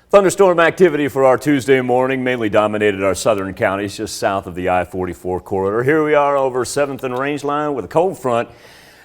Thunderstorm activity for our Tuesday morning mainly dominated our southern counties just south of the I-44 corridor. Here we are over 7th and Range Line with a cold front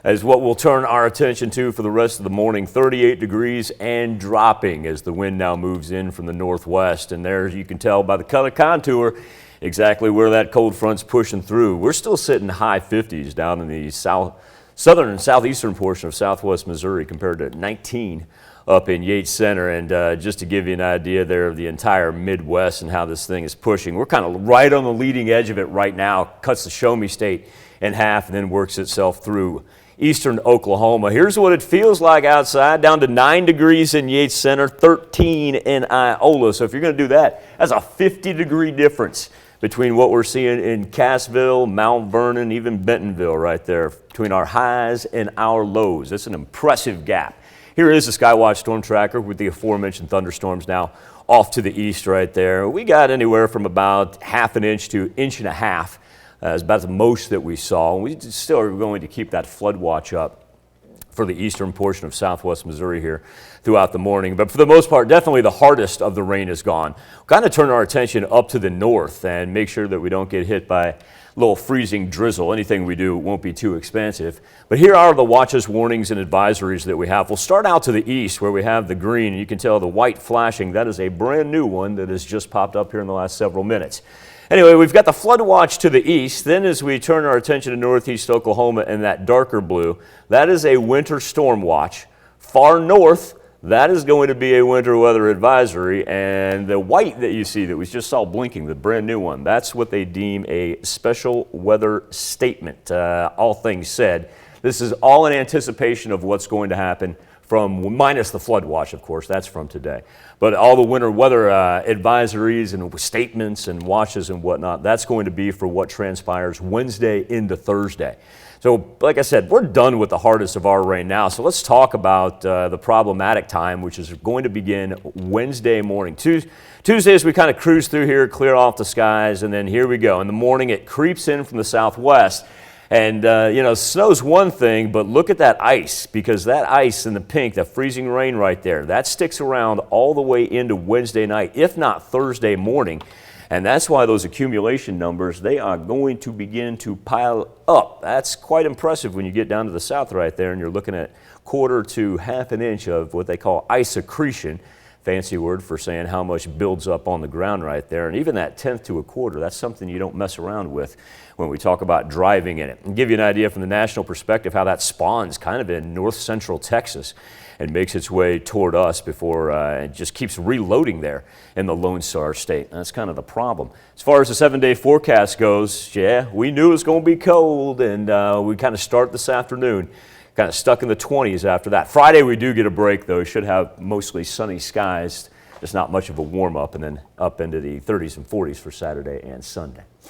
as what we'll turn our attention to for the rest of the morning. 38 degrees and dropping as the wind now moves in from the northwest. And there you can tell by the color contour exactly where that cold front's pushing through. We're still sitting high 50s down in the southern and southeastern portion of southwest Missouri compared to 19 up in Yates Center. And just to give you an idea there of the entire Midwest and how this thing is pushing, we're kind of right on the leading edge of it right now. Cuts the Show Me State in half and then works itself through eastern Oklahoma. Here's what it feels like outside, down to 9 degrees in Yates Center, 13 in Iola. So if you're going to do that, that's a 50-degree difference between what we're seeing in Cassville, Mount Vernon, even Bentonville right there, between our highs and our lows. That's an impressive gap. Here is the SKYWATCH storm tracker with the aforementioned thunderstorms now off to the east right there. We got anywhere from about half an inch to inch and a half. Is about the most that we saw. We still are going to keep that flood watch up for the eastern portion of southwest Missouri here throughout the morning. But for the most part, definitely the hardest of the rain is gone. Kind of turn our attention up to the north and make sure that we don't get hit by a little freezing drizzle. Anything we do won't be too expansive. But here are the watches, warnings, and advisories that we have. We'll start out to the east where we have the green. You can tell the white flashing. That is a brand new one that has just popped up here in the last several minutes. Anyway, we've got the flood watch to the east. Then as we turn our attention to northeast Oklahoma and that darker blue, that is a winter storm watch. Far north, that is going to be a winter weather advisory. And the white that you see that we just saw blinking, the brand new one, that's what they deem a special weather statement. All things said, this is all in anticipation of what's going to happen from, minus the flood watch, of course, that's from today. But all the winter weather advisories and statements and watches and whatnot, that's going to be for what transpires Wednesday into Thursday. So like I said, we're done with the hardest of our rain now. So let's talk about the problematic time, which is going to begin Wednesday morning. Tuesday as we kind of cruise through here, clear off the skies, and then here we go. In the morning, it creeps in from the southwest. And, snow's one thing, but look at that ice, because that ice in the pink, that freezing rain right there, that sticks around all the way into Wednesday night, if not Thursday morning. And that's why those accumulation numbers, they are going to begin to pile up. That's quite impressive when you get down to the south right there and you're looking at quarter to half an inch of what they call ice accretion. Fancy word for saying how much builds up on the ground right there. And even that tenth to a quarter, that's something you don't mess around with when we talk about driving in it. And give you an idea from the national perspective how that spawns kind of in north central Texas and makes its way toward us before it just keeps reloading there in the Lone Star State. And that's kind of the problem. As far as the 7-day forecast goes, yeah, we knew it was going to be cold, and we kind of start this afternoon. Kind of stuck in the 20s after that. Friday we do get a break though. We should have mostly sunny skies. Just not much of a warm up, and then up into the 30s and 40s for Saturday and Sunday.